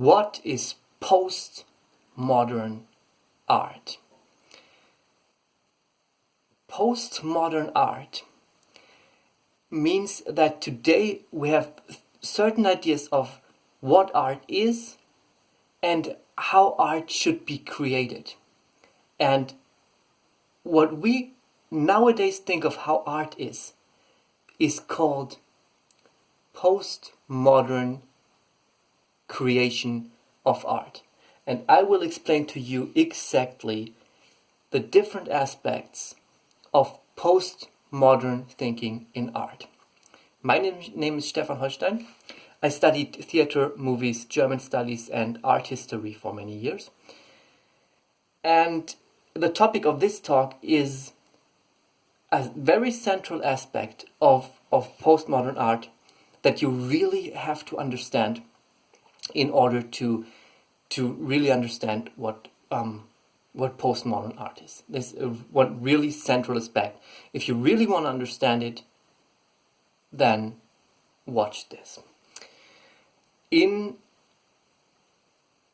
What is postmodern art? Postmodern art means that today we have certain ideas of what art is and how art should be created. And what we nowadays think of how art is called postmodern creation of art. And I will explain to you exactly the different aspects of postmodern thinking in art. My name is Stefan Holstein. I studied theater, movies, German studies and art history for many years. And the topic of this talk is a very central aspect of postmodern art that you really have to understand in order to really understand what postmodern art is. This is one really central aspect. If you really want to understand it, then watch this. In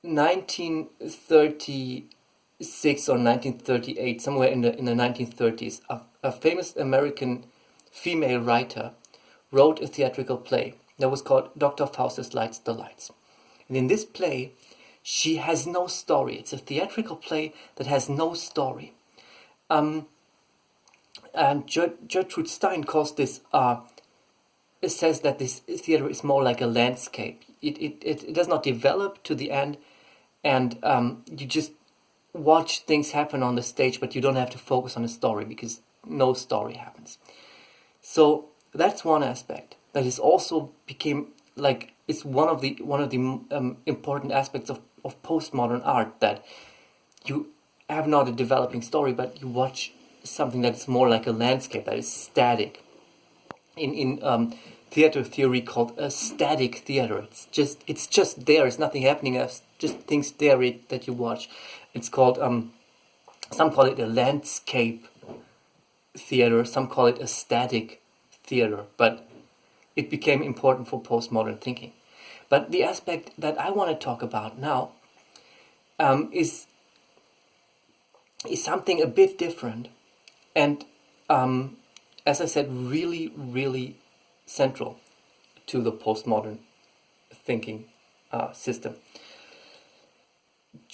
1936 or 1938, somewhere in the 1930s, a famous American female writer wrote a theatrical play that was called Dr. Faustus Lights the Lights. And in this play, she has no story. It's a theatrical play that has no story. And Gertrude Stein calls this, it says that this theater is more like a landscape. It does not develop to the end, and you just watch things happen on the stage, but you don't have to focus on the story because no story happens. So that's one aspect that is also became like it's one of the important aspects of postmodern art, that you have not a developing story, but you watch something that is more like a landscape, that is static. In theater theory called a static theater. It's just there. It's nothing happening. It's just things there that you watch. It's called some call it a landscape theater. Some call it a static theater. But it became important for postmodern thinking. But the aspect that I want to talk about now is something a bit different, and as I said, really, really central to the postmodern thinking system.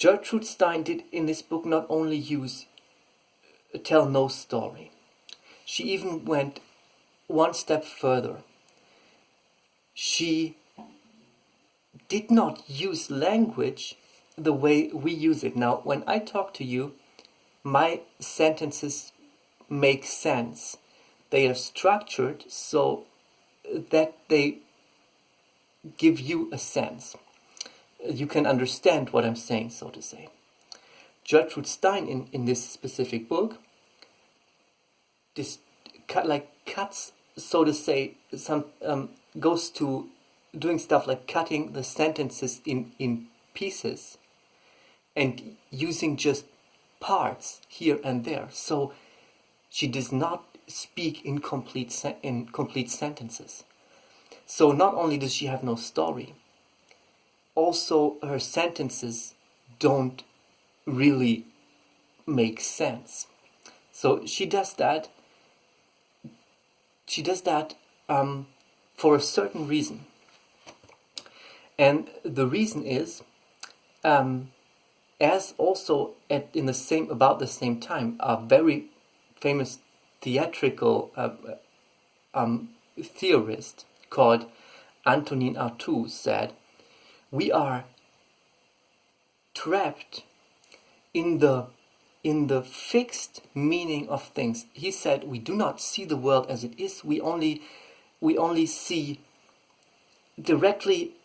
Gertrude Stein did in this book not only tell no story. She even went one step further. She did not use language the way we use it. Now, when I talk to you, my sentences make sense. They are structured so that they give you a sense. You can understand what I'm saying, so to say. Gertrude Stein, in this specific book, cuts, so to say, goes to doing stuff like cutting the sentences in pieces and using just parts here and there. So she does not speak in complete sentences. So not only does she have no story, also her sentences don't really make sense. So she does that. She does that for a certain reason, and the reason is, as also about the same time, a very famous theatrical theorist called Antonin Artaud said, we are trapped in the fixed meaning of things. He said we do not see the world as it is. We only directly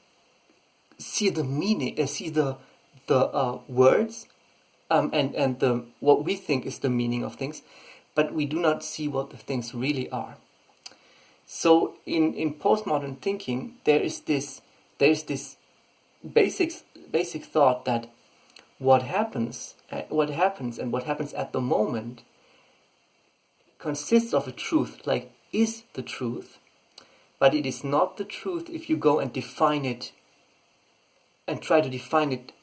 see the meaning, see the words, and the what we think is the meaning of things, but we do not see what the things really are. So in postmodern thinking, there is this basic thought that what happens and what happens at the moment consists of a truth, like is the truth, but it is not the truth if you go and define it and try to define it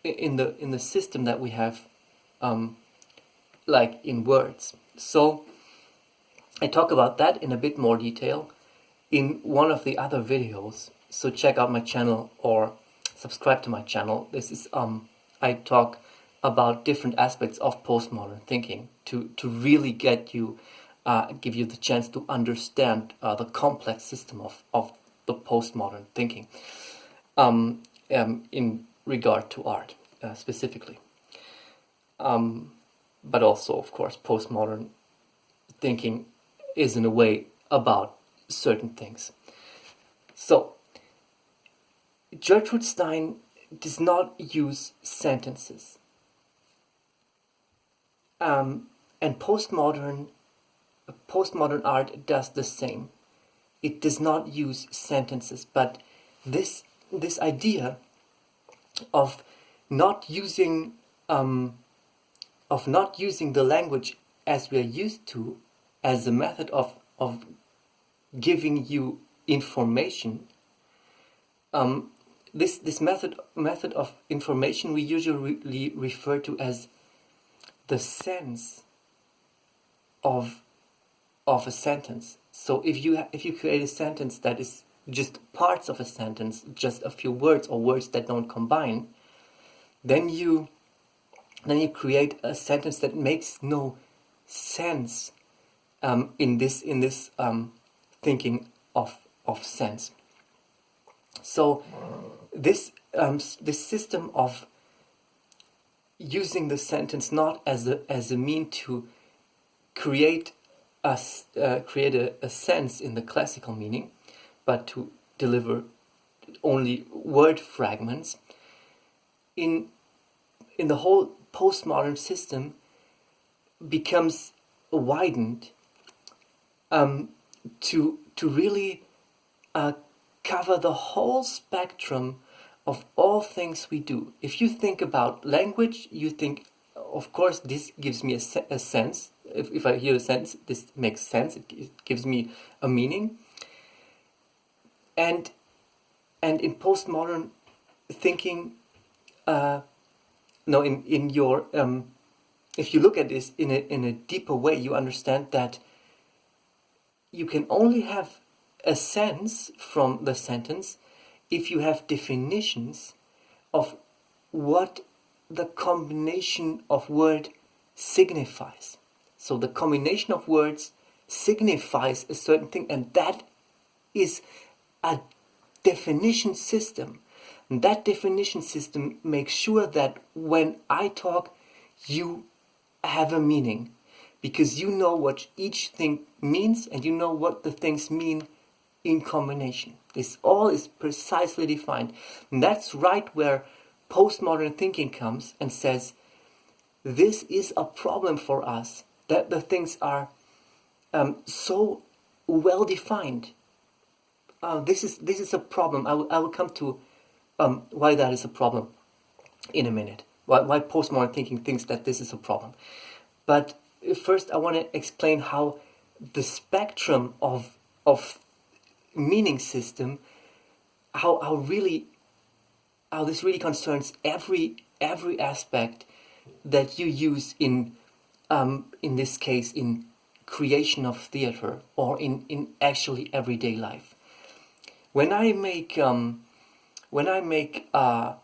in the system that we have, like in words. So I talk about that in a bit more detail in one of the other videos. So check out my channel or subscribe to my channel. This is I talk about different aspects of postmodern thinking to really get you, give you the chance to understand the complex system of the postmodern thinking in regard to art specifically. But also, of course, postmodern thinking is in a way about certain things. So, Gertrude Stein does not use sentences. And postmodern art does the same. It does not use sentences, but this idea of not using the language as we are used to, as a method of giving you information. This method of information we usually refer to as the sense of a sentence. So if you create a sentence that is just parts of a sentence, just a few words or words that don't combine, then you create a sentence that makes no sense in this thinking of sense. So this system of using the sentence not as a mean to create a sense in the classical meaning, but to deliver only word fragments, in the whole postmodern system becomes widened to really cover the whole spectrum of all things we do. If you think about language, you think, of course, this gives me a sense. If I hear a sentence, this makes sense. It gives me a meaning. And in postmodern thinking, if you look at this in a deeper way, you understand that you can only have a sense from the sentence if you have definitions of what the combination of word signifies. So the combination of words signifies a certain thing, and that is a definition system. And that definition system makes sure that when I talk, you have a meaning, because you know what each thing means and you know what the things mean in combination. This all is precisely defined. And that's right where postmodern thinking comes and says, this is a problem for us, that the things are so well defined. This is a problem. I will come to why that is a problem in a minute. Why postmodern thinking thinks that this is a problem. But first I want to explain how the spectrum of meaning system, how this really concerns every aspect that you use in this case in creation of theater or in actually everyday life. When I make a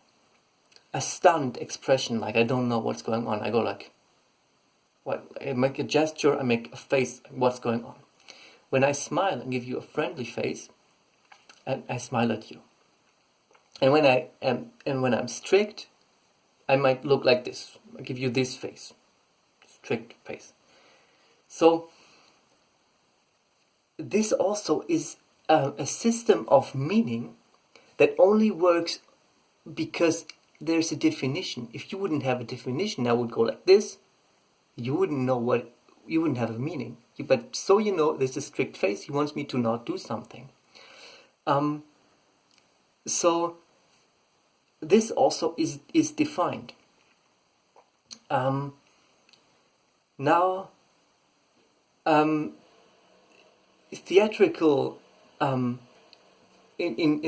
stunned expression, like I don't know what's going on, I go like, I make a gesture, I make a face, what's going on? When I smile and give you a friendly face, and I smile at you. And when I'm strict, I might look like this. I give you this face, strict face. So this also is a system of meaning that only works because there's a definition. If you wouldn't have a definition, I would go like this. You wouldn't have a meaning. But so you know, there's a strict face. He wants me to not do something. So this also is defined. Now, theatrical. In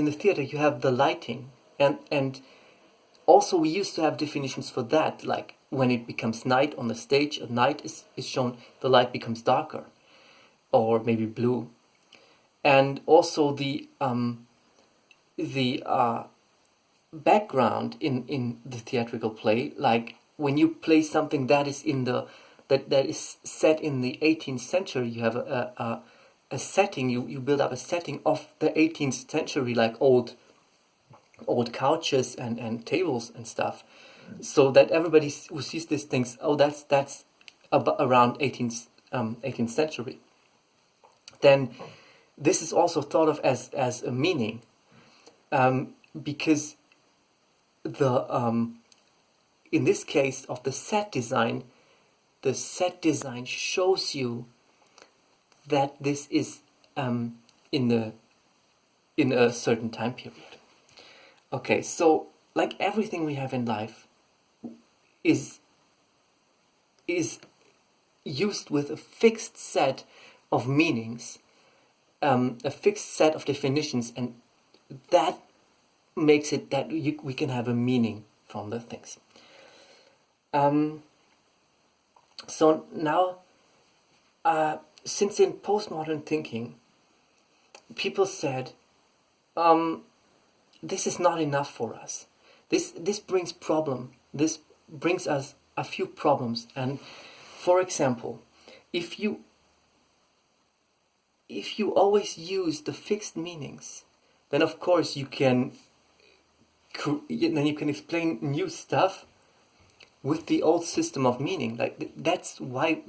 the theater, you have the lighting. And also we used to have definitions for that, like when it becomes night on the stage, a night is shown, the light becomes darker, or maybe blue. And also the background in the theatrical play, like when you play something that is that is set in the 18th century, you have a setting, you build up a setting of the 18th century, like old couches and tables and stuff, so that everybody who sees these things, oh, that's around 18th century. Then this is also thought of as a meaning, because in this case of the set design shows you that this is in a certain time period. Okay, so like everything we have in life is used with a fixed set of meanings, a fixed set of definitions, and that makes it that we can have a meaning from the things. So now, since in postmodern thinking, people said, this is not enough for us. This brings problem. This brings us a few problems. And for example, if you always use the fixed meanings, then of course you can explain new stuff with the old system of meaning. Like that's why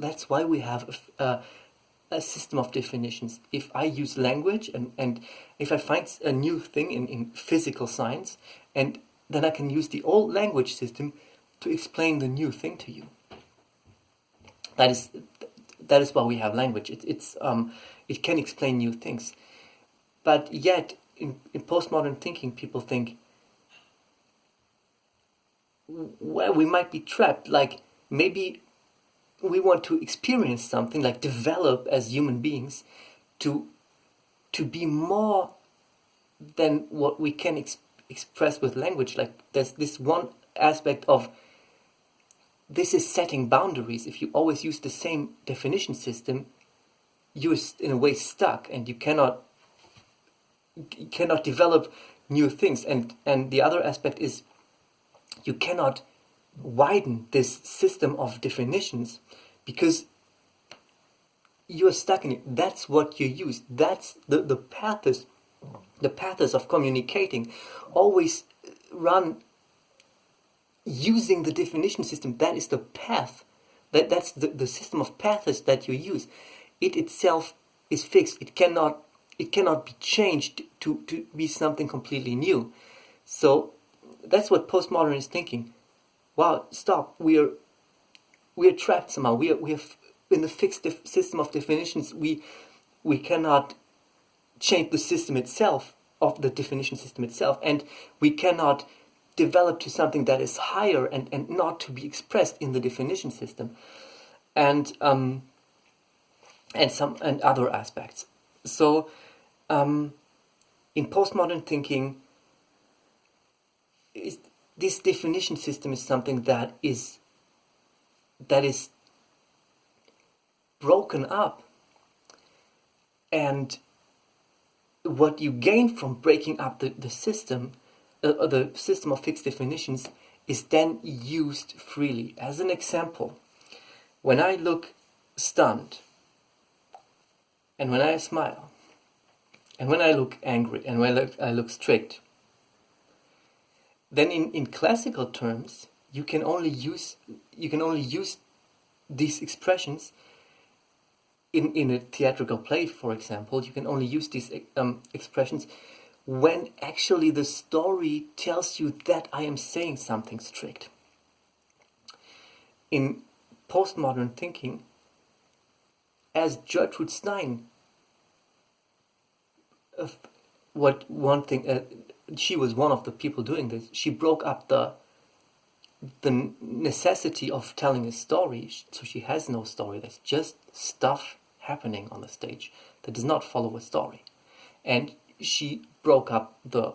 we have a system of definitions. If I use language and if I find a new thing in physical science, and then I can use the old language system to explain the new thing to you. That is why we have language. It can explain new things. But yet in postmodern thinking, people think, well, we might be trapped. Like maybe we want to experience something, like develop as human beings to be more than what we can express with language. Like there's this one aspect of this is setting boundaries. If you always use the same definition system, you're in a way stuck, and you cannot develop new things. And the other aspect is you cannot widen this system of definitions because you're stuck in it. That's what you use. That's the paths of communicating always run using the definition system. That is the path. That's the system of paths that you use. It itself is fixed. It cannot be changed to be something completely new. So that's what postmodern is thinking. Wow, stop! We're trapped somehow. We are in the fixed system of definitions. We cannot change the system itself, of the definition system itself, and we cannot develop to something that is higher and not to be expressed in the definition system, and other aspects. So in postmodern thinking, this definition system is something that is broken up, and what you gain from breaking up the system of fixed definitions is then used freely. As an example, when I look stunned, and when I smile, and when I look angry, and when I look strict, then in classical terms, you can only use these expressions in a theatrical play, for example. You can only use these expressions when actually the story tells you that I am saying something strict. In postmodern thinking, as Gertrude Stein, she was one of the people doing this. She broke up the necessity of telling a story, so she has no story. There's just stuff happening on the stage that does not follow a story, and she broke up the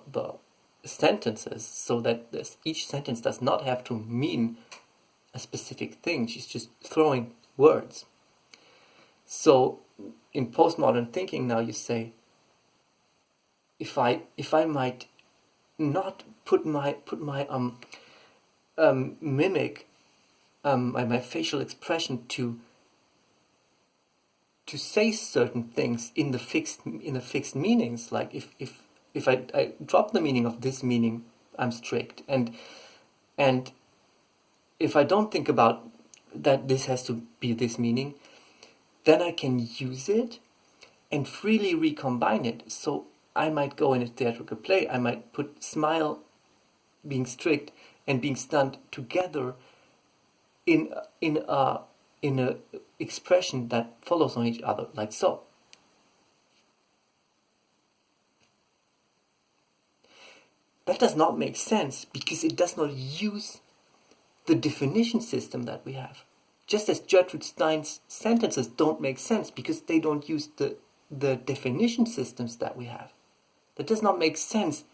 sentences so that each sentence does not have to mean a specific thing. She's just throwing words. So in postmodern thinking now you say, if I might not put my mimic, my facial expression to say certain things in the fixed meanings, like if I drop the meaning of this meaning, I'm strict, and if I don't think about that this has to be this meaning, then I can use it and freely recombine it. So I might go in a theatrical play, I might put smile, being strict, and being stunned together in a expression that follows on each other, like so. That does not make sense because it does not use the definition system that we have. Just as Gertrude Stein's sentences don't make sense because they don't use the definition systems that we have. That does not make sense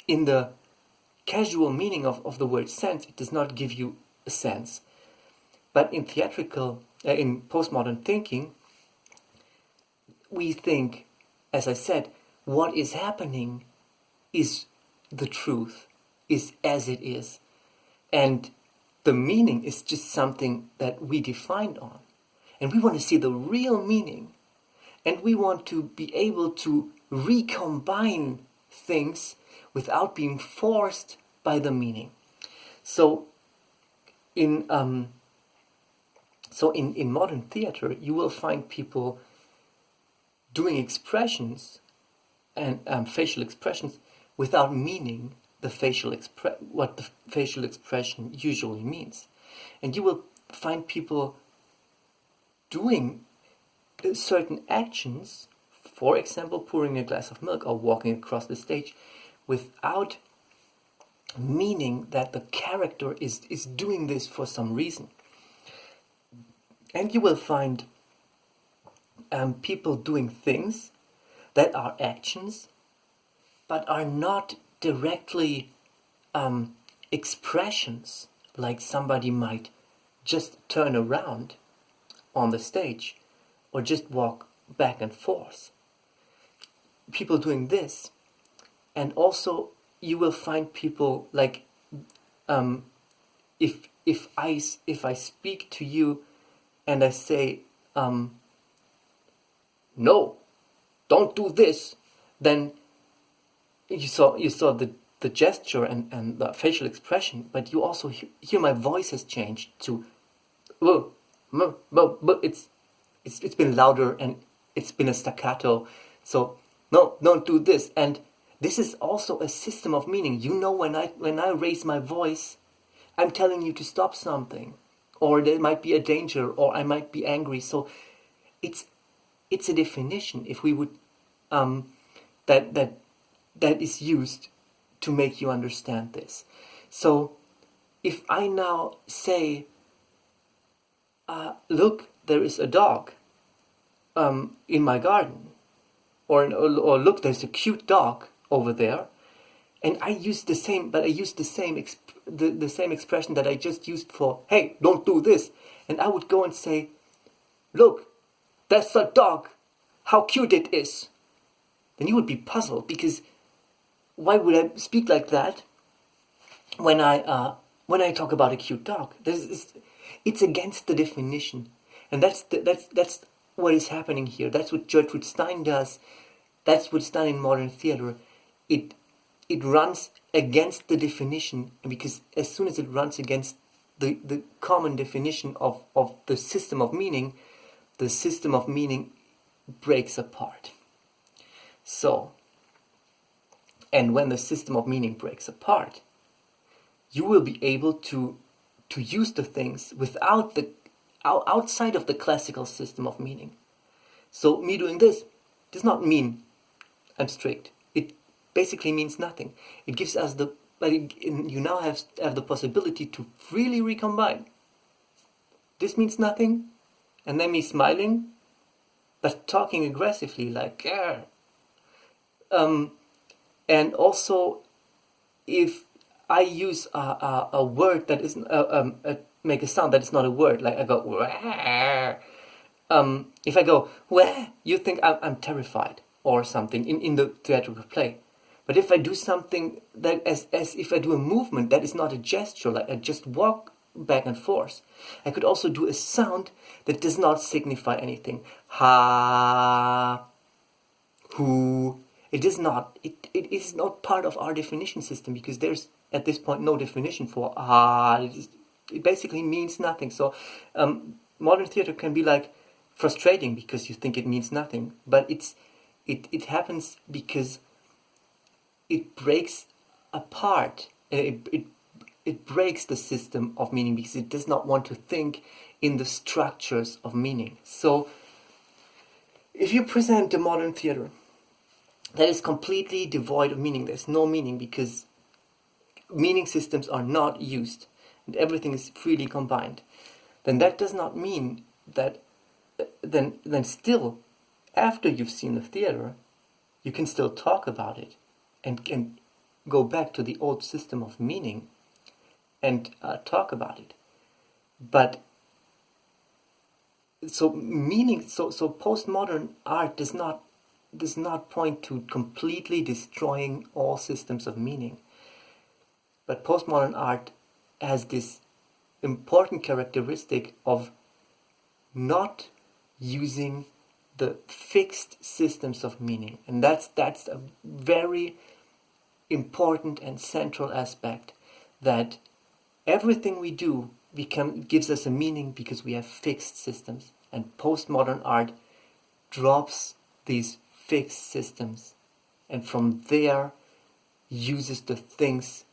in the casual meaning of the word sense. It does not give you a sense. But in in postmodern thinking, we think, as I said, what is happening is the truth, is as it is. And the meaning is just something that we defined on. And we want to see the real meaning. And we want to be able to recombine things without being forced by the meaning. So in modern theater, you will find people doing expressions and facial expressions without meaning what the facial expression usually means. And you will find people doing certain actions, for example, pouring a glass of milk or walking across the stage, without meaning that the character is doing this for some reason. And you will find people doing things that are actions, but are not directly expressions, like somebody might just turn around on the stage or just walk back and forth. People doing this. And also you will find people like if I speak to you and I say no, don't do this, then you saw the gesture and the facial expression, but you also hear my voice has changed to it's been louder and it's been a staccato. So no, don't do this. And this is also a system of meaning. You know, when I raise my voice, I'm telling you to stop something, or there might be a danger, or I might be angry. So it's a definition. If we would that is used to make you understand this. So if I now say, look, there is a dog in my garden, or look, there's a cute dog over there, and I use the same expression that I just used for, hey, don't do this, and I would go and say, look, that's a dog, how cute it is. Then you would be puzzled, because why would I speak like that when I talk about a cute dog? It's against the definition, and that's what is happening here. That's what Gertrude Stein does. That's what's done in modern theater. It runs against the definition, because as soon as it runs against the common definition of the system of meaning breaks apart. So, and when the system of meaning breaks apart, you will be able to use the things without outside of the classical system of meaning. So me doing this does not mean I'm strict. It basically means nothing. It gives us you now have the possibility to freely recombine. This means nothing, and then me smiling, but talking aggressively like, and also if I use a word that isn't make a sound that is not a word, like I go wah, if I go wah, you think I'm terrified or something in the theatrical play. But if I do something that as if I do a movement that is not a gesture, like I just walk back and forth, I could also do a sound that does not signify anything. Ha, hu. It is not. It is not part of our definition system, because there's at this point no definition for ah. It basically means nothing. So modern theater can be like frustrating because you think it means nothing, but it happens because it breaks apart. It breaks the system of meaning because it does not want to think in the structures of meaning. So if you present the modern theater that is completely devoid of meaning, there's no meaning because meaning systems are not used and everything is freely combined, then that does not mean that then still, after you've seen the theater, you can still talk about it and go back to the old system of meaning and talk about it. But so postmodern art does not point to completely destroying all systems of meaning. But postmodern art has this important characteristic of not using the fixed systems of meaning. And that's a very important and central aspect, that everything we do gives us a meaning because we have fixed systems. And postmodern art drops these fixed systems and from there uses the things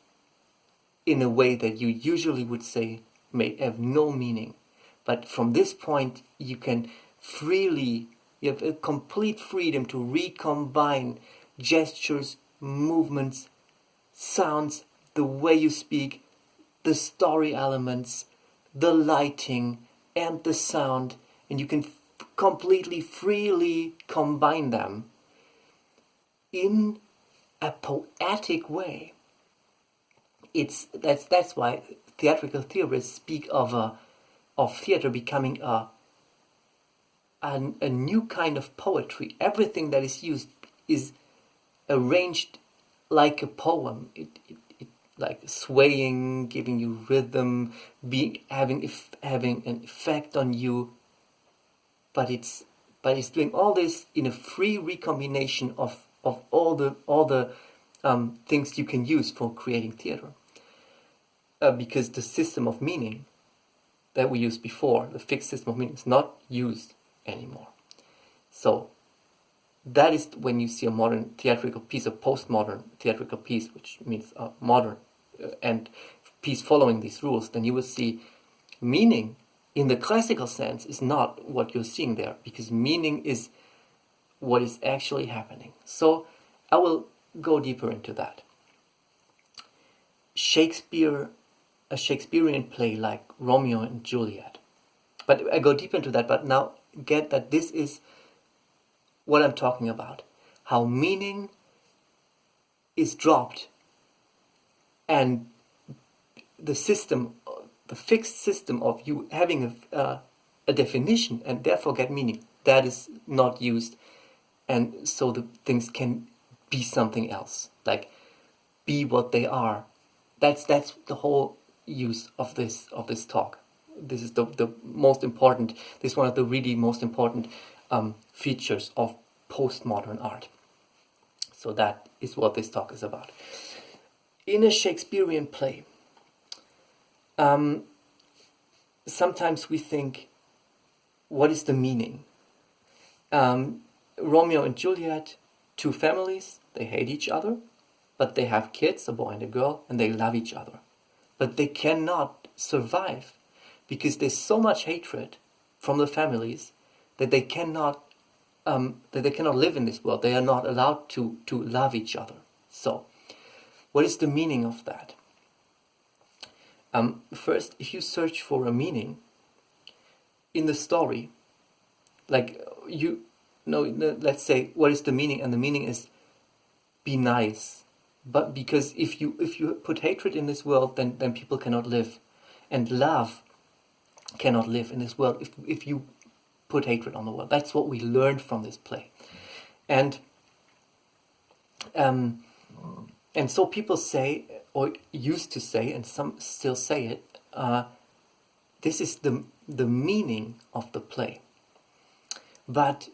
in a way that you usually would say may have no meaning. But from this point you have a complete freedom to recombine gestures, movements, sounds, the way you speak, the story elements, the lighting and the sound, and you can completely freely combine them in a poetic way. That's why theatrical theorists speak of theater becoming a new kind of poetry. Everything that is used is arranged like a poem. It like swaying, giving you rhythm, having an effect on you. But it's doing all this in a free recombination of all the things you can use for creating theater. Because the system of meaning that we used before, the fixed system of meaning, is not used anymore. So that is when you see a modern theatrical piece, a postmodern theatrical piece, which means a modern and piece following these rules, then you will see meaning in the classical sense is not what you're seeing there, because meaning is what is actually happening. So I will go deeper into that. A Shakespearean play like Romeo and Juliet. But I go deeper into that, but now get that this is what I'm talking about. How meaning is dropped and the system, the fixed system of you having a definition and therefore get meaning, that is not used. And so the things can be something else, like be what they are. That's the whole use of this talk. This is the most important. This is one of the really most important features of postmodern art. So that is what this talk is about. In a Shakespearean play, sometimes we think, what is the meaning? Romeo and Juliet, two families, they hate each other, but they have kids, a boy and a girl, and they love each other. But they cannot survive because there's so much hatred from the families that they cannot live in this world. They are not allowed to love each other. So, what is the meaning of that? First, if you search for a meaning in the story, like let's say, what is the meaning? And the meaning is be nice, But because if you put hatred in this world, then people cannot live, and love cannot live in this world if you put hatred on the world. That's what we learned from this play, and so people say, or used to say, and some still say it. This is the meaning of the play, but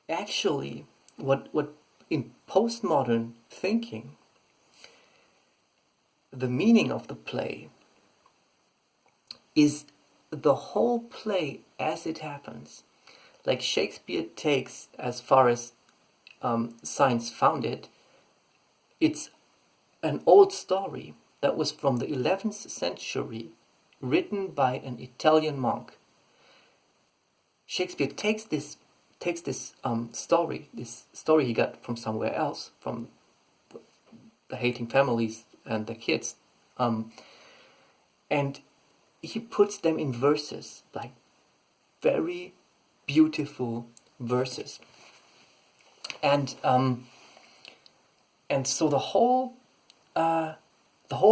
actually, what in postmodern thinking, the meaning of the play is the whole play as it happens. Like Shakespeare takes, as far as science found it, it's an old story that was from the 11th century, written by an Italian monk. Shakespeare takes this story he got from somewhere else, from the hating families and the kids, and he puts them in verses, like very beautiful verses, and so the whole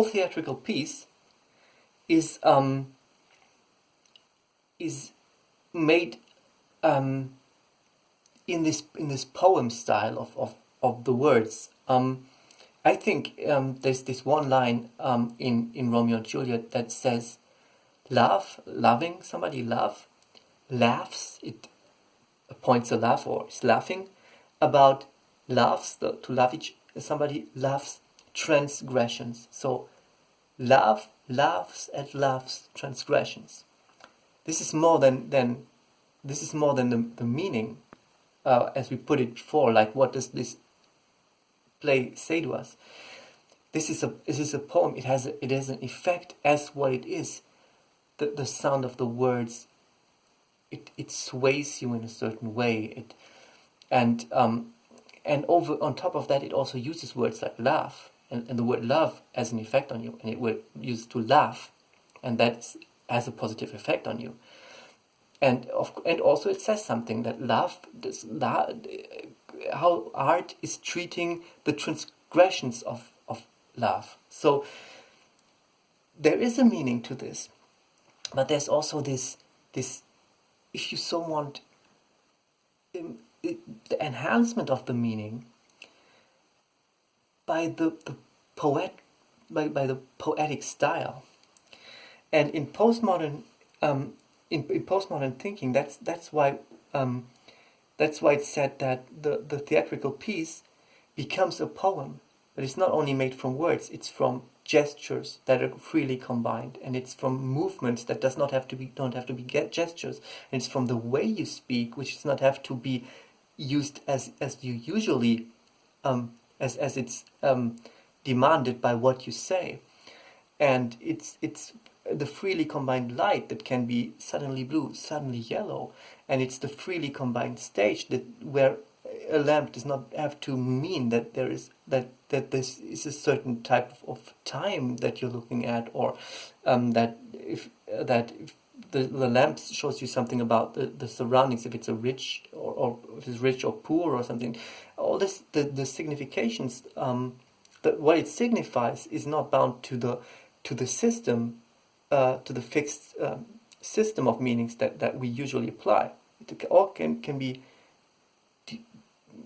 theatrical piece is made in this poem style of the words. I think there's this one line in Romeo and Juliet that says, loving somebody, laughs, it points a laugh or is laughing about to love somebody loves transgressions. So love laughs at love's transgressions. This is more than the meaning, as we put it before. Like, what does this play say to us? This is a poem. It has an effect as what it is. The sound of the words, it sways you in a certain way. And over on top of that, it also uses words like love and the word love as an effect on you, and it will use to laugh, and that has a positive effect on you. And also it says something that how art is treating the transgressions of love. So there is a meaning to this, but there's also this if you so want, the enhancement of the meaning by the poetic style. And in postmodern in postmodern thinking, that's why it's said that the theatrical piece becomes a poem, but it's not only made from words, it's from gestures that are freely combined, and it's from movements that don't have to be gestures, and it's from the way you speak, which does not have to be used as you usually as it's demanded by what you say, and it's the freely combined light that can be suddenly blue, suddenly yellow, and it's the freely combined stage where a lamp does not have to mean that there is that this is a certain type of time that you're looking at, or that if the lamp shows you something about the surroundings, if it's a rich or if it's rich or poor or something. All this, the significations, what it signifies is not bound to the system, to the fixed system of meanings that we usually apply. It all can be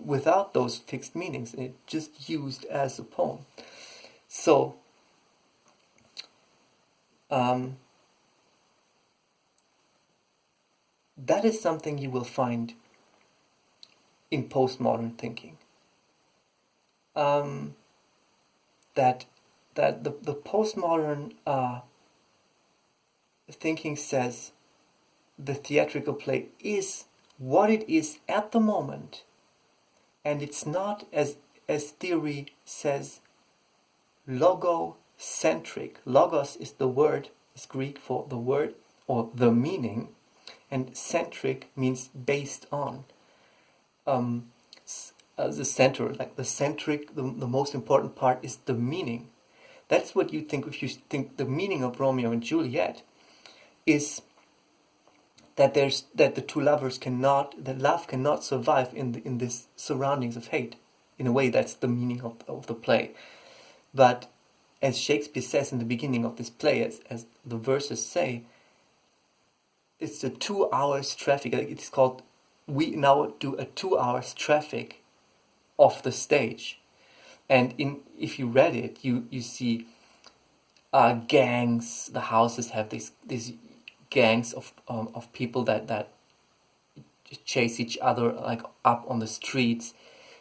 without those fixed meanings, and it's just used as a poem. So that is something you will find in postmodern thinking. That the postmodern thinking says the theatrical play is what it is at the moment, and it's not, as theory says, logocentric. Logos is the word, is Greek for the word or the meaning, and centric means based on. The center, like the centric, the most important part is the meaning. That's what you think if you think the meaning of Romeo and Juliet is that the two lovers love cannot survive in this surroundings of hate. in a way, that's the meaning of the play. But as Shakespeare says in the beginning of this play, as the verses say, it's a 2 hours traffic. It's called, we now do a 2 hours traffic off the stage. And if you read it, you see gangs. The houses have these gangs of people that chase each other like up on the streets.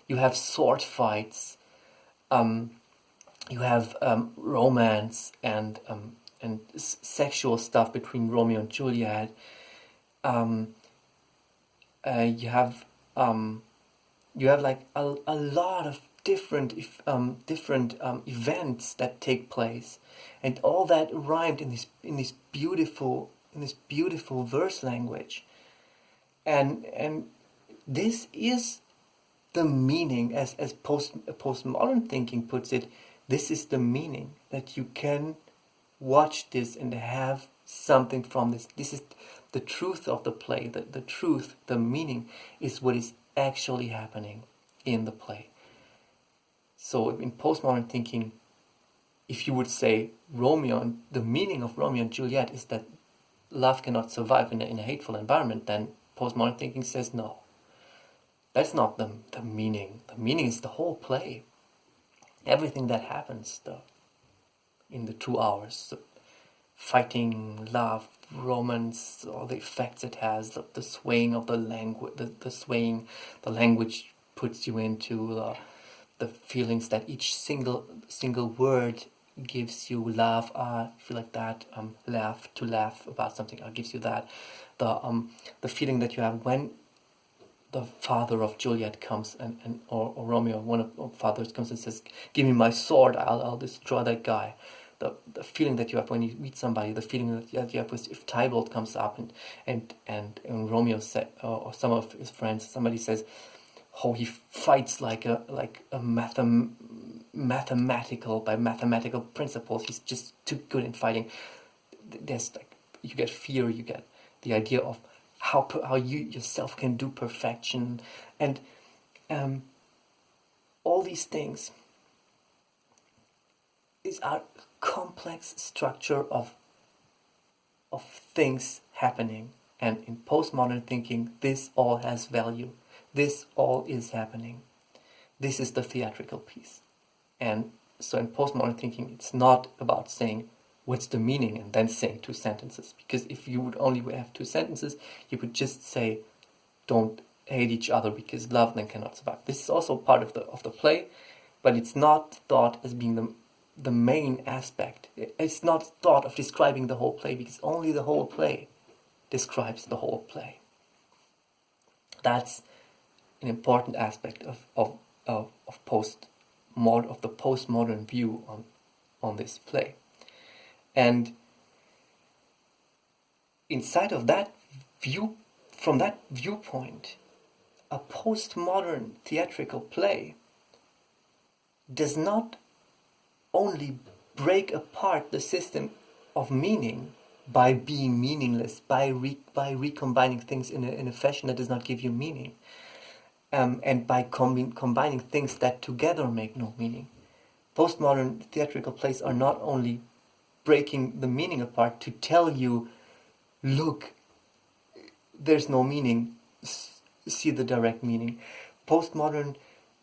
You have sword fights. You have romance and sexual stuff between Romeo and Juliet. You have like a lot of different events that take place, and all that rhymed in this beautiful verse language, and this is the meaning, as postmodern thinking puts it. This is the meaning, that you can watch this and have something from this. This is the truth of the play. The truth, the meaning, is what is actually happening in the play. So in postmodern thinking, if you would say the meaning of Romeo and Juliet is that love cannot survive in a hateful environment, then postmodern thinking says no. That's not the meaning. The meaning is the whole play. Everything that happens in the 2 hours, the fighting, love, romance, all the effects it has, the swaying of the language, the language puts you into, the feelings that each single word gives you. Laugh, feel like that. To laugh about something, gives you that. The feeling that you have when the father of Juliet comes or Romeo, one of the fathers comes and says, "Give me my sword, I'll destroy that guy." The feeling that you have when you meet somebody, the feeling that you have if Tybalt comes up and Romeo said, or some of his friends, somebody says, "Oh, he fights like a mathematical by mathematical principles. He's just too good in fighting." There's you get fear, you get the idea of how you yourself can do perfection, and all these things is our complex structure of things happening. And in postmodern thinking, this all has value. This all is happening. This is the theatrical piece. And so in postmodern thinking, it's not about saying what's the meaning and then saying 2 sentences. Because if you would only have 2 sentences, you could just say, don't hate each other because love then cannot survive. This is also part of the play, but it's not thought as being the main aspect. It's not thought of describing the whole play, because only the whole play describes the whole play. That's an important aspect of the postmodern view on this play. And inside of that view, from that viewpoint, a postmodern theatrical play does not only break apart the system of meaning by being meaningless, by recombining things in a fashion that does not give you meaning, and by combining things that together make no meaning. Postmodern theatrical plays are not only breaking the meaning apart to tell you, look, there's no meaning, see the direct meaning. Postmodern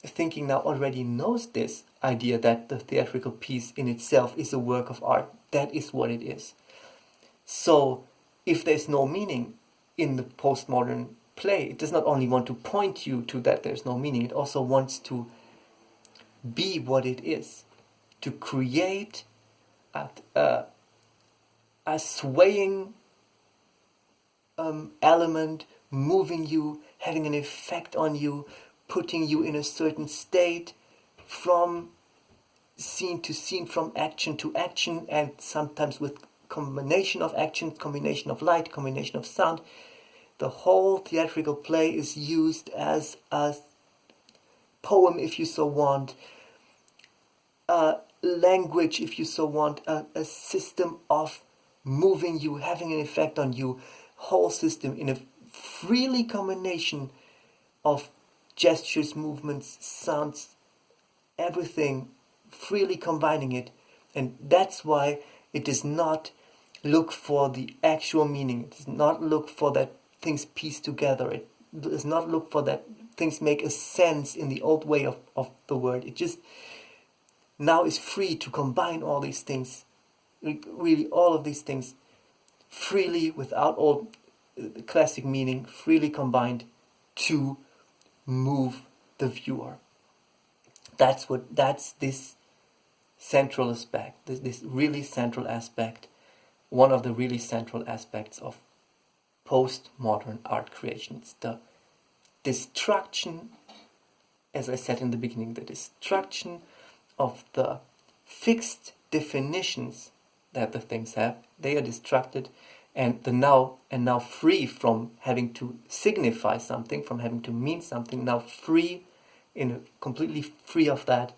thinking now already knows this idea that the theatrical piece in itself is a work of art. That is what it is. So if there's no meaning in the postmodern play, it does not only want to point you to that there's no meaning, it also wants to be what it is, to create a swaying element, moving you, having an effect on you, putting you in a certain state, from scene to scene, from action to action, and sometimes with combination of action, combination of light, combination of sound. The whole theatrical play is used as a poem, if you so want, a language, if you so want, a system of moving you, having an effect on you, whole system in a freely combination of gestures, movements, sounds, everything, freely combining it. And that's why it does not look for the actual meaning. It does not look for that things piece together. It does not look for that things make a sense in the old way of the word. It just now is free to combine all these things, really all of these things, freely, without all the classic meaning, freely combined to move the viewer. That's this central aspect, this really central aspect, one of the really central aspects of postmodern art creation. It's the destruction, as I said in the beginning, the destruction of the fixed definitions that the things have. They are destructed, and now free from having to signify something, from having to mean something, now completely free of that.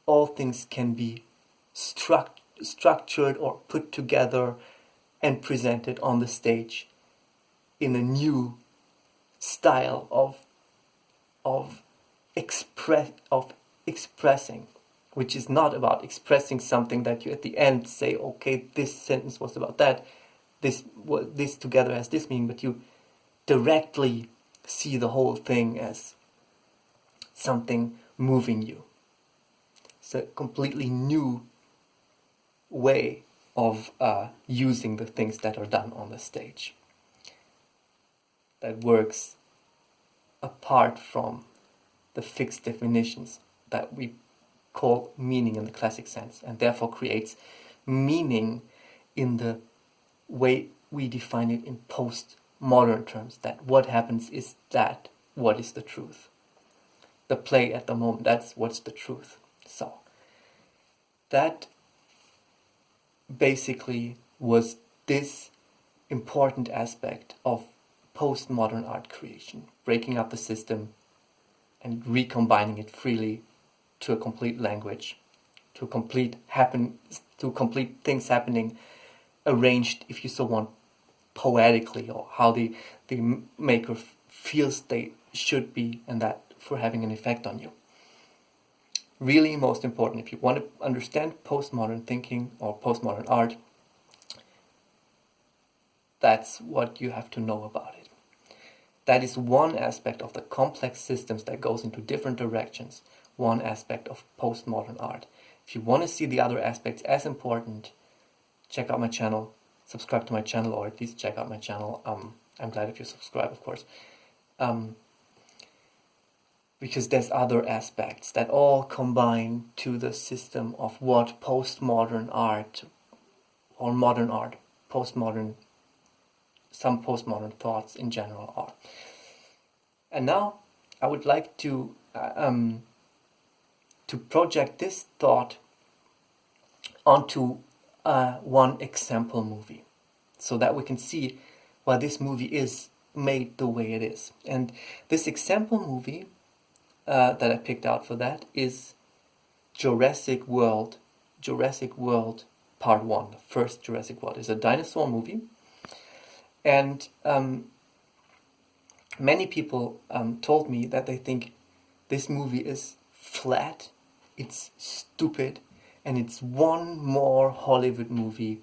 All things can be structured or put together and presented on the stage in a new style of expressing, which is not about expressing something that you at the end say, okay, this sentence was about that, this together has this meaning, but you directly see the whole thing as something moving you. It's a completely new way of using the things that are done on the stage, that works apart from the fixed definitions that we call meaning in the classic sense, and therefore creates meaning in the way we define it in postmodern terms, that what happens is that what is the truth. The play at the moment, that's what's the truth. So that basically was this important aspect of postmodern art creation, breaking up the system and recombining it freely to a complete language, to complete things happening, arranged, if you so want, poetically, or how the maker feels they should be, and that for having an effect on you. Really most important, if you want to understand postmodern thinking or postmodern art, that's what you have to know about it. That is one aspect of the complex systems that goes into different directions, one aspect of postmodern art. If you want to see the other aspects as important, check out my channel, subscribe to my channel, or at least check out my channel. I'm glad if you subscribe, of course. Because there's other aspects that all combine to the system of what postmodern art, or modern art, some postmodern thoughts in general are. And now I would like to project this thought onto one example movie, so that we can see why this movie is made the way it is. And this example movie that I picked out for that is Jurassic World Part 1. The first Jurassic World is a dinosaur movie, and many people told me that they think this movie is flat, it's stupid, and it's one more Hollywood movie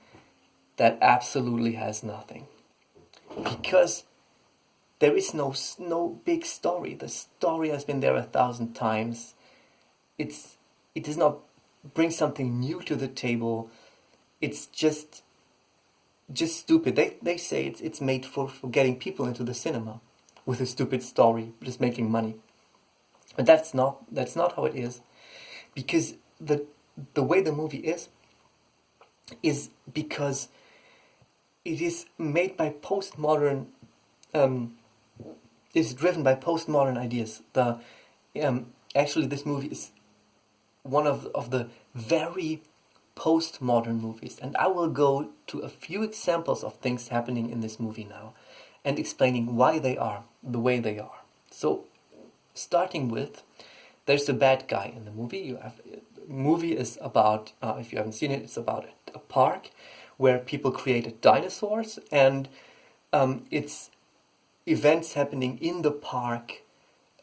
that absolutely has nothing. Because there is no big story. The story has been there 1,000 times. It does not bring something new to the table. It's just stupid. They say it's made for getting people into the cinema with a stupid story, just making money. But that's not how it is. Because the way the movie is because it is made by postmodern. Is driven by postmodern ideas. Actually, this movie is one of the very postmodern movies, and I will go to a few examples of things happening in this movie now, and explaining why they are the way they are. So, starting with, there's a bad guy in the movie. The movie is about, if you haven't seen it, it's about a park where people created dinosaurs, and it's events happening in the park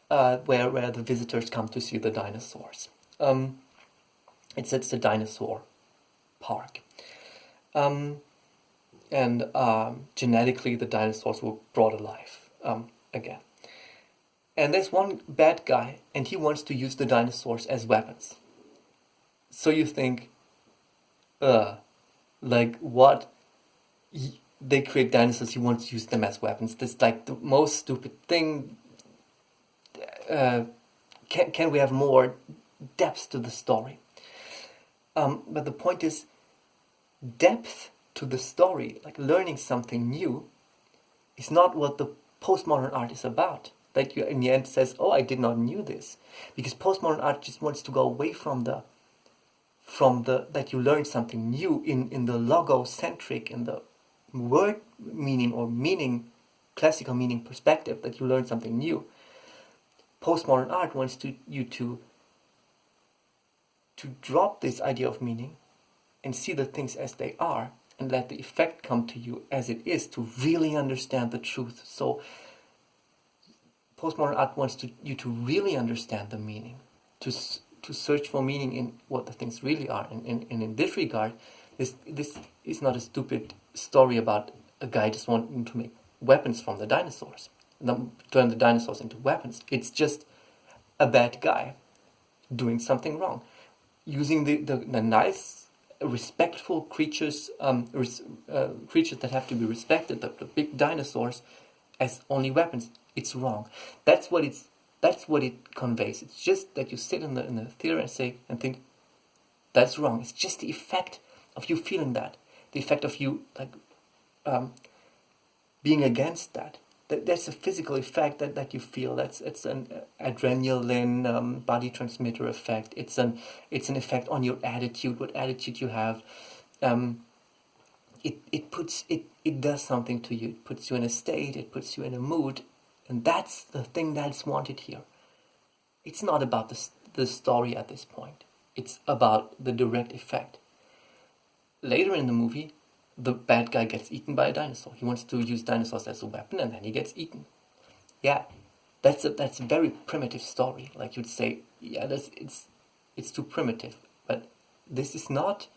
where the visitors come to see the dinosaurs. It's a dinosaur park. And genetically the dinosaurs were brought alive again. And there's one bad guy, and he wants to use the dinosaurs as weapons. So you think, like what? They create dinosaurs, he wants to use them as weapons. That's like the most stupid thing. Can we have more depth to the story? But the point is, depth to the story, like learning something new, is not what the postmodern art is about. That you in the end says, oh, I did not knew this. Because postmodern art just wants to go away from the that you learn something new in the logocentric, in the word meaning or meaning, classical meaning perspective, that you learn something new. Postmodern art wants you to drop this idea of meaning and see the things as they are, and let the effect come to you as it is, to really understand the truth. So postmodern art wants you to really understand the meaning, to search for meaning in what the things really are. And in this regard, this is not a stupid story about a guy just wanting to make weapons from the dinosaurs, turn the dinosaurs into weapons. It's just a bad guy doing something wrong, using the nice, respectful creatures, creatures that have to be respected, the big dinosaurs, as only weapons. It's wrong. That's what it conveys. It's just that you sit in the theater and think, that's wrong. It's just the effect of you feeling that, the effect of you being against that. That's a physical effect that you feel. It's an adrenaline body transmitter effect. It's an effect on your attitude, what attitude you have. It does something to you. It puts you in a state. It puts you in a mood, and that's the thing that's wanted here. It's not about the story at this point. It's about the direct effect. Later in the movie, the bad guy gets eaten by a dinosaur. He wants to use dinosaurs as a weapon, and then he gets eaten. Yeah, that's a very primitive story. Like you'd say, yeah, it's too primitive. But this is not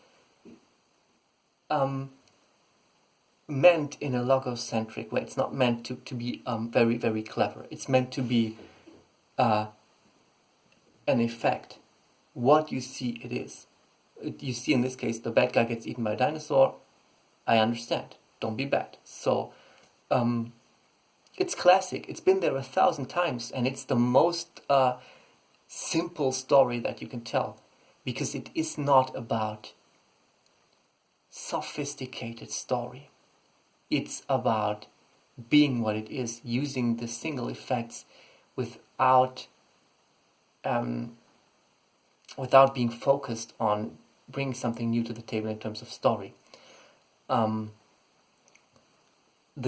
meant in a logocentric way. It's not meant to be very, very clever. It's meant to be an effect. What you see, it is. You see, in this case, the bad guy gets eaten by a dinosaur. I understand. Don't be bad. So, it's classic. It's been there 1,000 times, and it's the most simple story that you can tell, because it is not about sophisticated story. It's about being what it is, using the single effects without being focused on bringing something new to the table in terms of story. The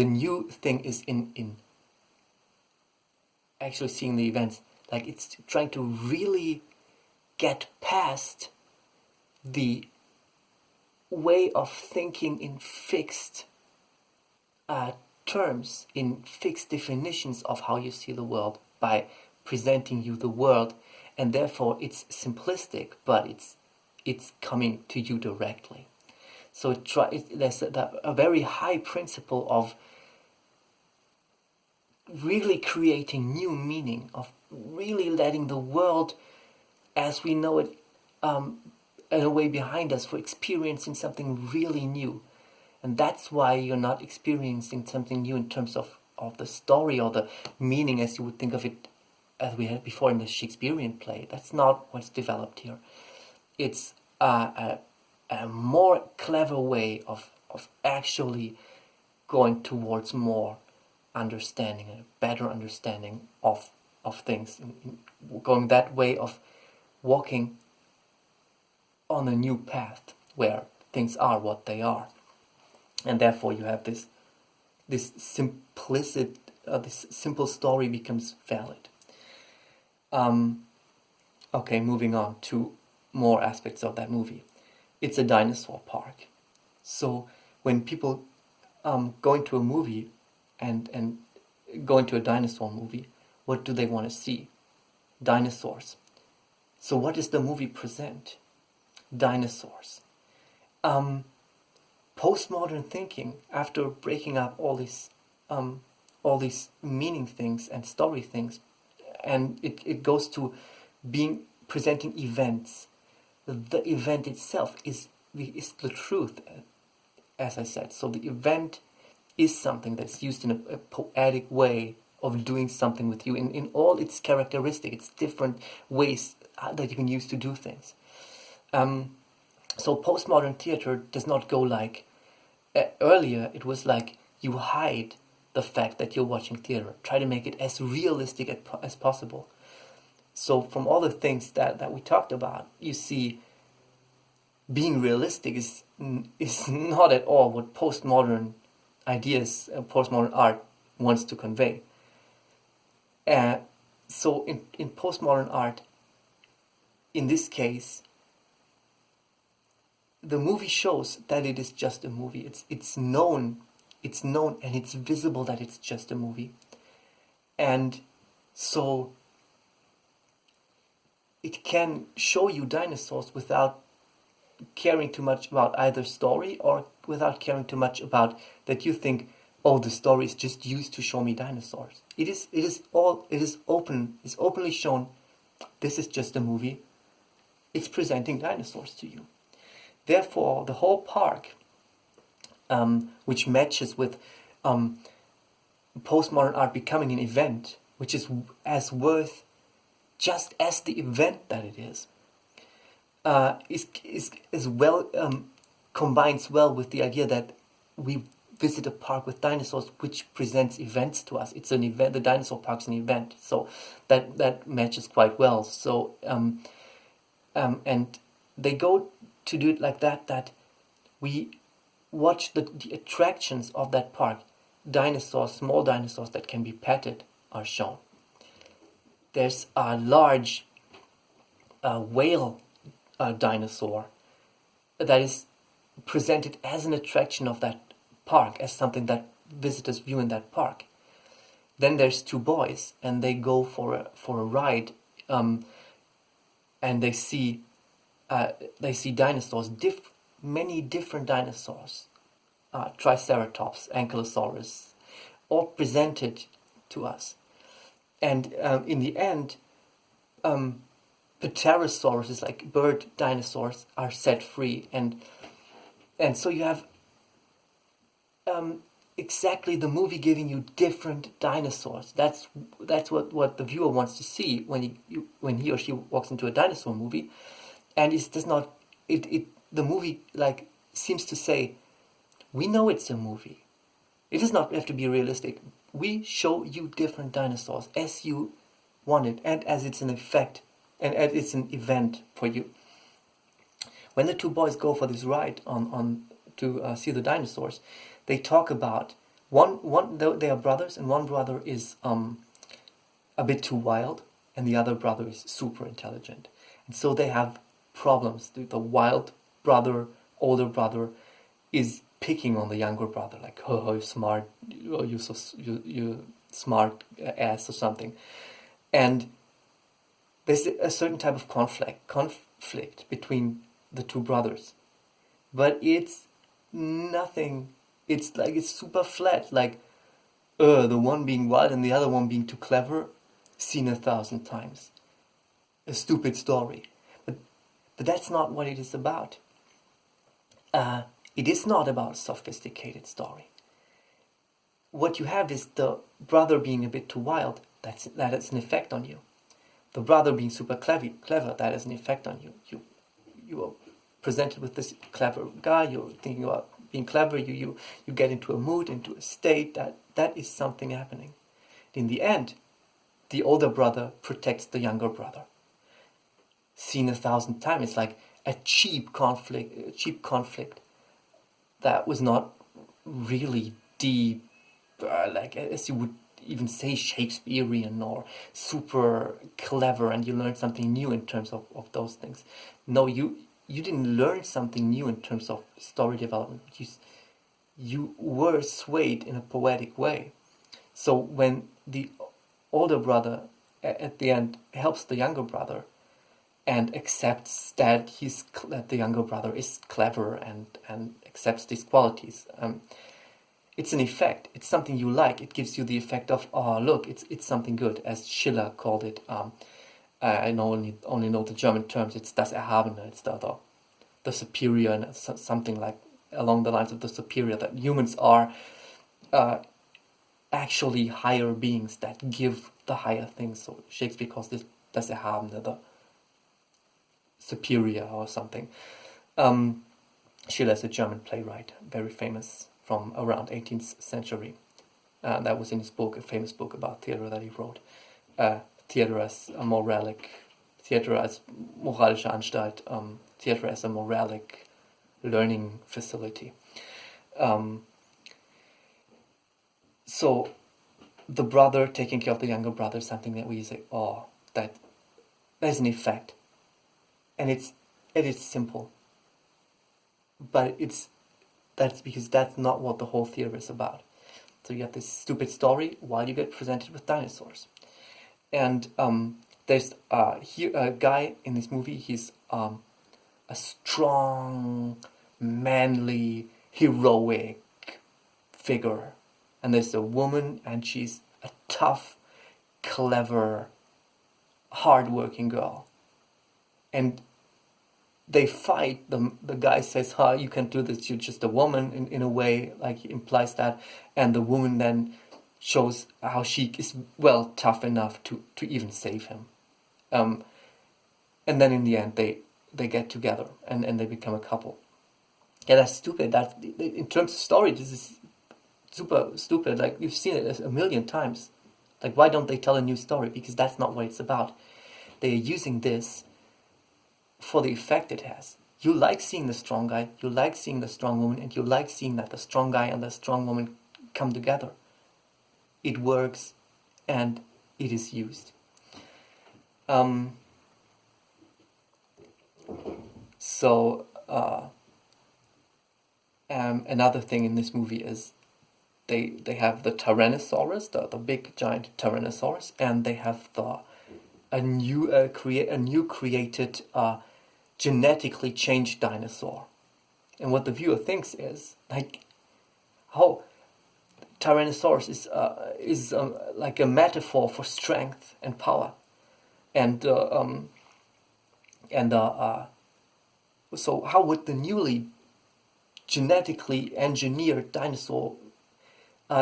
new thing is in actually seeing the events. Like, it's trying to really get past the way of thinking in fixed terms, in fixed definitions of how you see the world, by presenting you the world, and therefore it's simplistic, but it's coming to you directly. So there's a very high principle of really creating new meaning, of really letting the world as we know it in a way behind us, for experiencing something really new. And that's why you're not experiencing something new in terms of the story or the meaning as you would think of it as we had before in the Shakespearean play. That's not what's developed here. It's a more clever way of actually going towards more understanding, a better understanding of things, going that way of walking on a new path where things are what they are, and therefore you have this simplicity, this simple story becomes valid. Okay, moving on to more aspects of that movie. It's a dinosaur park. So when people go into a movie and go into a dinosaur movie, what do they want to see? Dinosaurs. So what does the movie present? Dinosaurs. Postmodern thinking, after breaking up all these meaning things and story things, and it goes to presenting events. The event itself is the truth, as I said. So the event is something that's used in a poetic way of doing something with you in all its characteristics. It's different ways that you can use to do things. So postmodern theater does not go like earlier. It was like you hide the fact that you're watching theater. Try to make it as realistic as possible. So from all the things that we talked about, you see, being realistic is not at all what postmodern ideas, postmodern art wants to convey. So in postmodern art, in this case, the movie shows that it is just a movie. It's known and it's visible that it's just a movie. And so it can show you dinosaurs without caring too much about either story, or without caring too much about that you think, oh, the story is just used to show me dinosaurs. It's openly shown, this is just a movie. It's presenting dinosaurs to you. Therefore, the whole park, which matches with postmodern art becoming an event, which is as worth just as the event that it is well, combines well with the idea that we visit a park with dinosaurs, which presents events to us. It's an event. The dinosaur park's an event, so that matches quite well. So and they go to do it like that we watch the attractions of that park. Dinosaurs, small dinosaurs that can be petted, are shown. There's a large whale dinosaur that is presented as an attraction of that park, as something that visitors view in that park. Then there's two boys, and they go for a ride, and they see dinosaurs, many different dinosaurs, Triceratops, Ankylosaurus, all presented to us. And in the end, Pterosaurs, like bird dinosaurs, are set free, and so you have exactly the movie giving you different dinosaurs. That's what the viewer wants to see when he or she walks into a dinosaur movie, and the movie like seems to say, we know it's a movie. It does not have to be realistic. We show you different dinosaurs as you want it, and as it's an effect, and as it's an event for you. When the two boys go for this ride to see the dinosaurs, they talk about they are brothers, and one brother is a bit too wild, and the other brother is super intelligent, and so they have problems. The wild brother, older brother, is picking on the younger brother, like, oh, you're smart, you smart ass, or something. And there's a certain type of conflict between the two brothers, but it's nothing. It's like, it's super flat, like the one being wild and the other one being too clever, seen 1,000 times. A stupid story, but that's not what it is about. It is not about a sophisticated story. What you have is the brother being a bit too wild. That has an effect on you. The brother being super clever, that has an effect on you. You are presented with this clever guy. You're thinking about being clever. You get into a mood, into a state that is something happening. In the end, the older brother protects the younger brother. Seen 1,000 times. It's like a cheap conflict that was not really deep, like as you would even say Shakespearean or super clever, and you learned something new in terms of those things. No, you didn't learn something new in terms of story development. You were swayed in a poetic way. So when the older brother at the end helps the younger brother, and accepts that that the younger brother is clever and accepts these qualities. It's an effect. It's something you like. It gives you the effect of, oh look, it's something good, as Schiller called it. I only know the German terms. It's das Erhabene. It's the superior, and something like along the lines of the superior. That humans are actually higher beings that give the higher things. So Shakespeare calls this das Erhabene, the superior or something. Schiller is a German playwright, very famous from around 18th century. That was in his book, a famous book about theater that he wrote. Theater as a moralic, theater as moralische Anstalt, theater as a moralic learning facility. So the brother taking care of the younger brother is something that we say, oh, there's an effect. And it is simple. But that's because that's not what the whole theater is about. So you have this stupid story while you get presented with dinosaurs. And there's here a guy in this movie. He's a strong, manly, heroic figure, and there's a woman, and she's a tough, clever, hardworking girl. And they fight. The guy says, you can't do this, you're just a woman," in a way, like he implies that. And the woman then shows how she is, well, tough enough to even save him. And then in the end, they get together and they become a couple. Yeah, that's stupid. That's, in terms of story, this is super stupid. Like, you've seen it a million times. Like, why don't they tell a new story? Because that's not what it's about. They are using this for the effect it has. You like seeing the strong guy, you like seeing the strong woman, and you like seeing that the strong guy and the strong woman come together. It works, and it is used. Another thing in this movie is they have the Tyrannosaurus, the big giant Tyrannosaurus, and they have a new created genetically changed dinosaur. And what the viewer thinks is, like, how Tyrannosaurus is like a metaphor for strength and power, so how would the newly genetically engineered dinosaur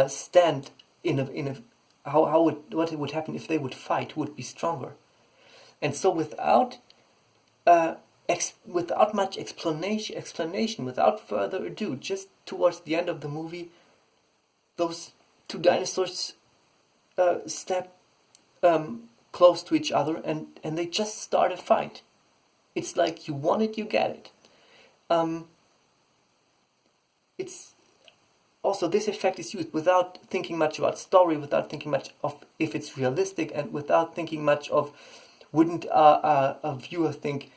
stand what would happen if they would fight? Who would be stronger? And so without much explanation, without further ado, just towards the end of the movie, those two dinosaurs step close to each other, and they just start a fight. It's like, you want it, you get it. It's also, this effect is used without thinking much about story, without thinking much of if it's realistic, and without thinking much of, wouldn't a viewer think,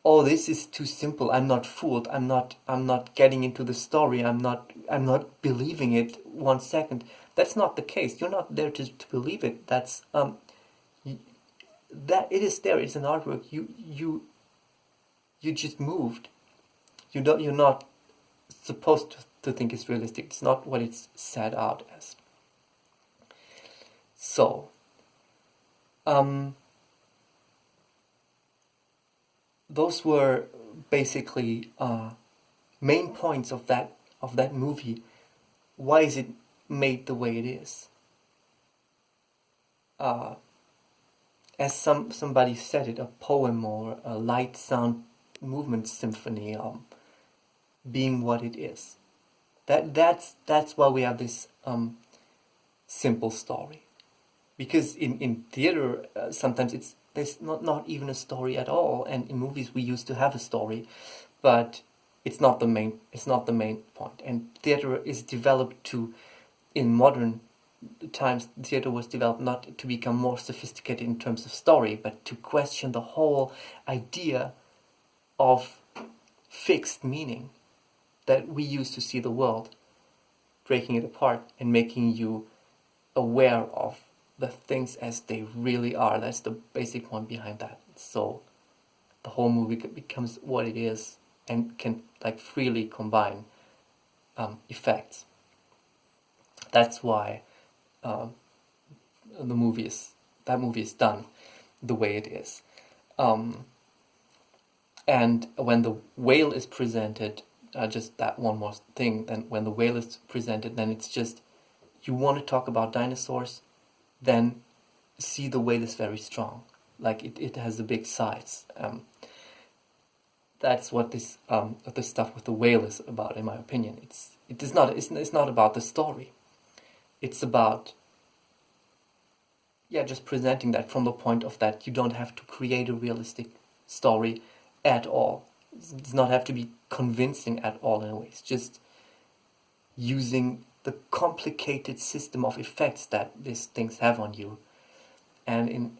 oh, this is too simple, I'm not fooled, I'm not getting into the story, I'm not believing it 1 second. That's not the case. You're not there to believe it. That's that it is there. It's an artwork. You just moved. You're not supposed to think it's realistic. It's not what it's set out as. So, those were basically main points of that movie. Why is it made the way it is? As somebody said it, a poem or a light sound movement symphony, being what it is. That's why we have this simple story. Because in theater, sometimes there's not even a story at all, and in movies we used to have a story, but it's not the main point. And theater is developed in modern times, theater was developed not to become more sophisticated in terms of story, but to question the whole idea of fixed meaning that we use to see the world, breaking it apart and making you aware of the things as they really are. That's the basic point behind that. So the whole movie becomes what it is and can like freely combine effects. That's why that movie is done the way it is. And when the whale is presented, just that one more thing, then when the whale is presented, then it's just, you want to talk about dinosaurs, then see the whale is very strong. Like it has a big size. That's what this stuff with the whale is about, in my opinion. It's not about the story. It's about just presenting that from the point of that you don't have to create a realistic story at all. It does not have to be convincing at all in a way. It's just using the complicated system of effects that these things have on you, and in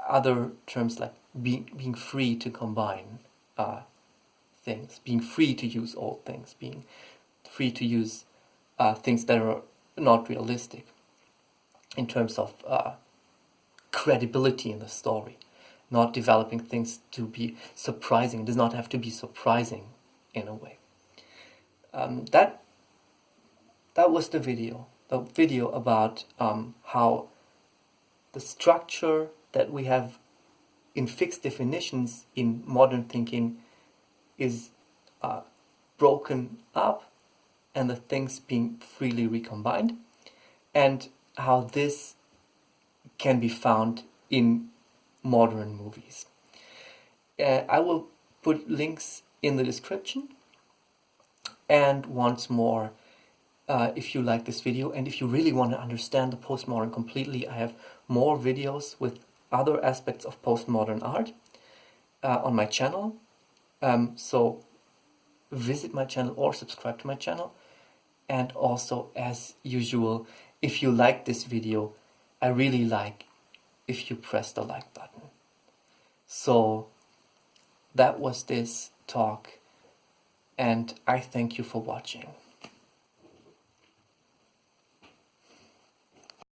other terms, like being free to combine things, being free to use old things, being free to use things that are not realistic in terms of credibility in the story, not developing things to be surprising. It does not have to be surprising in a way. That was the video about how the structure that we have in fixed definitions in modern thinking is broken up, and the things being freely recombined, and how this can be found in modern movies. I will put links in the description. And once more, if you like this video and if you really want to understand the postmodern completely, I have more videos with other aspects of postmodern art on my channel. So visit my channel or subscribe to my channel. And also, as usual, if you like this video, I really like if you press the like button. So that was this talk, and I thank you for watching.